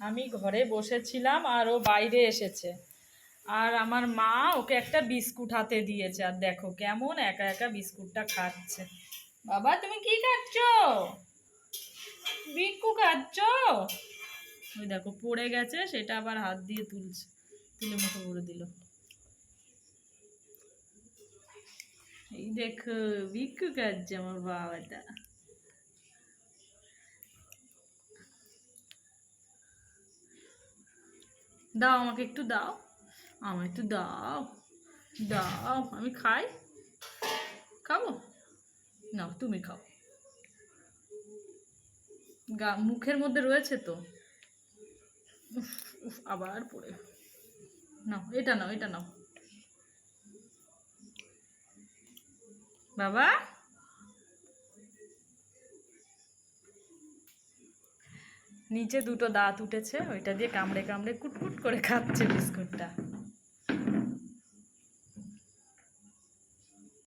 আমি ঘরে বসেছিলাম আর ও বাইরে এসেছে। আর আমার মা ওকে একটা বিস্কুট হাতে দিয়েছে, আর দেখো কেমন একা একা বিস্কুটটা খাচ্ছে। বাবা তুমি কি খাচ্ছ? বিক্কু খাচ্ছ? ওই দেখো পড়ে গেছে, সেটা আবার হাত দিয়ে তুলছে, তুলে মুখে ভরে দিল। এই দেখো বিক্কু খাচ্ছে আমার বাবাটা। দাও আমাকে একটু দাও, আমায় একটু দাও, দাও আমি খাই। খাবো? নাও তুমি খাও। মুখের মধ্যে রয়েছে তো। উফ উফ, আবার পড়ে। নাও এটা নাও, এটা নাও বাবা। নিচে দুটো দাঁত উঠেছে, ওইটা দিয়ে কামড়ে কামড়ে কুটকুট করে খাচ্ছে বিস্কুটটা।